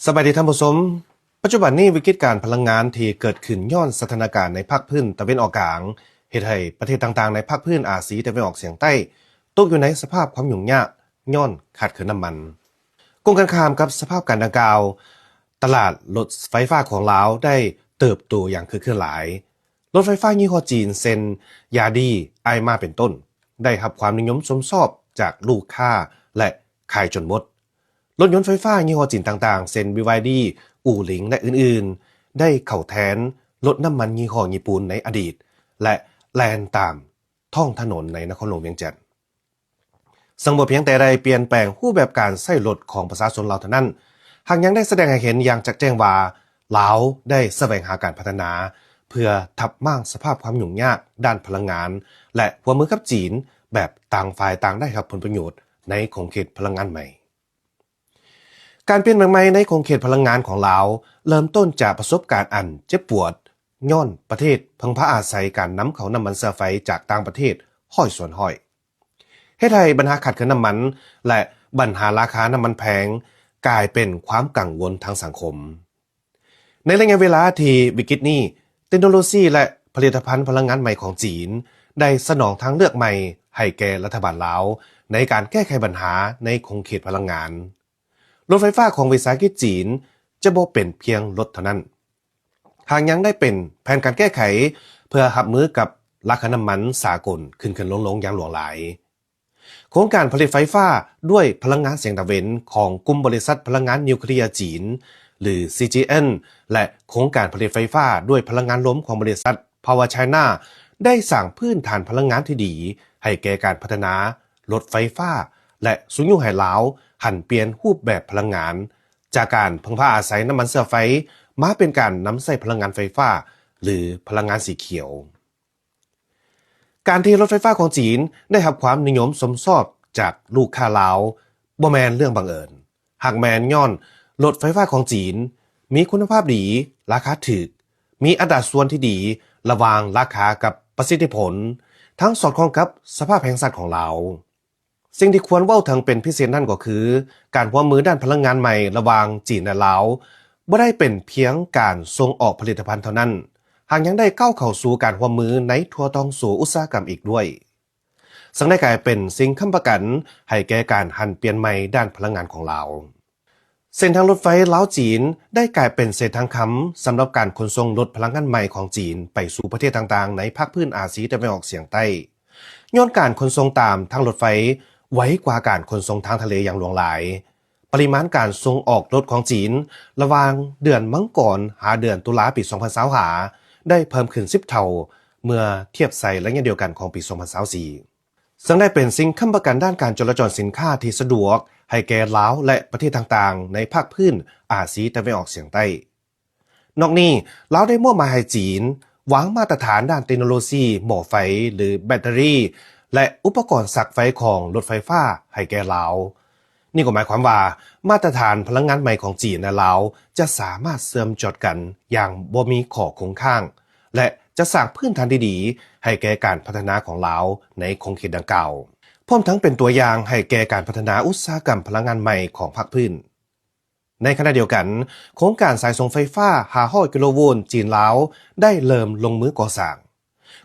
สบายดีท่านผู้ชมปัจจุบันนี้วิกฤตการพลังงานที่เกิดขึ้นย้อนสถานการณ์ในภาคพื้นตะวันออกกลางเฮ็ดให้ประเทศต่างๆในภาคพื้นอาเซียนตะวันออกเฉียงใต้ตกอยู่ในสภาพความยุ่งยากย้อนขาดเคินน้ำมันกงกันข้ามกับสภาพการดังกล่าวตลาดรถไฟฟ้าของลาวได้เติบโตอย่างคึกคืนหลายรถไฟฟ้ายี่ห้อจีนเซ็นยาดีไอมาเป็นต้นได้รับความนิยมชมชอบจากลูกค้าและขายจนหมดรถยนต์ไฟฟ้ายี่ห้อจีนต่างๆเช่น BYD อู่หลิงและอื่นๆได้เข้าแทนรถน้ำมันยี่ห้อญี่ปุ่นในอดีตและแล่นตามท้องถนนในนครหลวงเวียงจันทน์ซึ่งบ่เพียงแต่ได้เปลี่ยนแปลงรูปแบบการใช้รถของประชาชนลาวเท่านั้นหากยังได้แสดงให้เห็นอย่างชัดแจ้งว่าลาวได้แสวงหาการพัฒนาเพื่อทับม่างสภาพความยุ่งยากด้านพลังงานและร่วมมือกับจีนแบบต่างฝ่ายต่างได้รับผลประโยชน์ในขอบเขตพลังงานใหม่การเปลี่ยนแปลงใหม่ในขอบเขตพลังงานของลาวเริ่มต้นจากประสบการณ์อันเจ็บปวดย้อนประเทศพึ่งพาอาศัยการนำเข้าน้ำมันเชื้อไฟจากต่างประเทศห้อยส่วนห้อยเฮ็ดให้ปัญหาขาดแคลนน้ำมันและปัญหาราคาน้ำมันแพงกลายเป็นความกังวลทางสังคมในระยะเวลาที่วิกฤตนี้เทคโนโลยีและผลิตภัณฑ์พลังงานใหม่ของจีนได้สนองทางเลือกใหม่ให้แก่รัฐบาลลาวในการแก้ไขปัญหาในขอบเขตพลังงานรถไฟฟ้าของวิสาหกิจจีนจะบ่เป็นเพียงรถเท่านั้นหากยังได้เป็นแผนการแก้ไขเพื่อรับมือกับราคาน้ำมันสากลขึ้นลงอย่างหลวงหลายโครงการผลิตไฟฟ้าด้วยพลังงานแสงตะเวนของกลุ่มบริษัทพลังงานนิวเคลียร์จีนหรือ CGN และโครงการผลิตไฟฟ้าด้วยพลังงานลมของบริษัท Power China ได้สร้างพื้นฐานพลังงานที่ดีให้แก่การพัฒนารถไฟฟ้าและสุญญุให้ลาวหันเปลี่ยนรูปแบบพลังงานจากการพึ่งพาอาศัยน้ำมันเชื้อไฟมาเป็นการนำใช้พลังงานไฟฟ้าหรือพลังงานสีเขียวการที่รถไฟฟ้าของจีนได้รับความนิยมสมชอบจากลูกค้าลาวบ่แม่นเรื่องบังเอิญหากแม่นย้อนรถไฟฟ้าของจีนมีคุณภาพดีราคาถูกมีอัตราส่วนที่ดีระหว่างราคากับประสิทธิผลทั้งสอดคล้องกับสภาพแห่งชาติของเราสิ่งที่ควรเว้าถึงเป็นพิเศษนั่นก็คือการร่วมมือด้านพลังงานใหม่ระหว่างจีนและลาวบ่ได้เป็นเพียงการส่งออกผลิตภัณฑ์เท่านั้นหากยังได้ก้าวเข้าสู่การร่วมมือในทั่วท้องสู่อุตสาหกรรมอีกด้วยซึ่งได้กลายเป็นสิ่งค้ำประกันให้แก่การหันเปลี่ยนใหม่ด้านพลังงานของลาวเส้นทางรถไฟลาวจีนได้กลายเป็นเส้นทางค้ำสำหรับการขนส่งรถพลังงานใหม่ของจีนไปสู่ประเทศต่างๆในภาคพื้นอาเซียนตะวันออกเฉียงใต้ย้อนการขนส่งตามทางรถไฟไว้กว่าการขนส่งทางทะเลอย่างหลวงหลายปริมาณการส่งออกรถของจีนระหว่างเดือนมังกรหาเดือนตุลาปี2025ได้เพิ่มขึ้น10เท่าเมื่อเทียบใส่ระยะเดียวกันของปี2024ซึ่งได้เป็นสิ่งค้ำประกันด้านการจราจรสินค้าที่สะดวกให้แก่ลาวและประเทศต่างๆในภาคพื้นอาเซียนตะวันออกเฉียงใต้นอกนี้ลาวได้มอบหมายให้จีนวางมาตรฐานด้านเทคโนโลยีหม้อไฟหรือแบตเตอรี่และอุปกรณ์สักไฟของรถไฟฟ้าให้แก่ลาวนี่ก็หมายความว่ามาตรฐานพลังงานใหม่ของจีนและลาวจะสามารถเชื่อมจดกันอย่างบ่มีข้อคงข้างและจะสร้างพื้นฐานที่ดีให้แก่การพัฒนาของลาวในขอบเขตดังกล่าวพร้อมทั้งเป็นตัวอย่างให้แก่การพัฒนาอุตสาหกรรมพลังงานใหม่ของภาคพื้นในขณะเดียวกันโครงการสายส่งไฟฟ้า500กิโลโวลต์จีนลาวได้เริ่มลงมือก่อสร้าง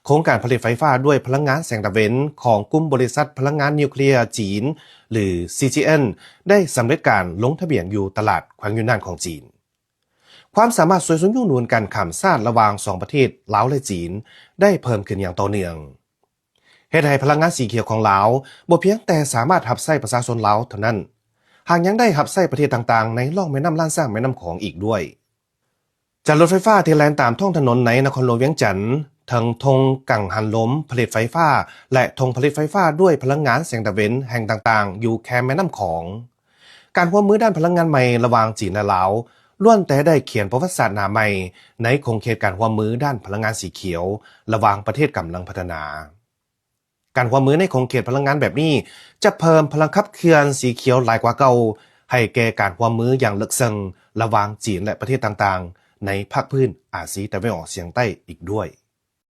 โครงการผลิตไฟฟ้าด้วยพลังงานแสงตะเวนของกลุ่มบริษัทพลังงานนิวเคลียร์จีนหรือ CGN ได้สำเร็จการลงทะเบียนอยู่ตลาดแขวงยูนนานของจีนความสามารถสวยสมยุ่งนวลการข้ามชาติระหว่าง2ประเทศลาวและจีนได้เพิ่มขึ้นอย่างต่อเนื่องเฮ็ดให้พลังงานสีเขียวของลาวบ่เพียงแต่สามารถรับใช้ประชาชนลาวเท่านั้นหากยังได้รับใช้ประเทศต่างๆในล่องแม่น้ำล้านสร้างแม่น้ำของอีกด้วยจากรถไฟฟ้าที่แล่นตามท้องถนนในนครหลวงเวียงจันทน์ทั้งธงกังหันลมผลิตไฟฟ้าและธงผลิตไฟฟ้าด้วยพลังงานแสงตะเวนแห่งต่างๆอยู่แคมแม่น้ำของการร่วมมือด้านพลังงานใหม่ระหว่างจีนและลาวล้วนแต่ได้เขียนประวัติศาสตร์หน้าใหม่ในขอบเขตการร่วมมือด้านพลังงานสีเขียวระหว่างประเทศกำลังพัฒนาการร่วมมือในขอบเขตพลังงานแบบนี้จะเพิ่มพลังขับเคลื่อนสีเขียวหลายกว่าเก่าให้แก่การร่วมมืออย่างลึกซึ้งระหว่างจีนและประเทศต่างๆในภาคพื้นอาเซียนตะวันออกเฉียงใต้อีกด้วย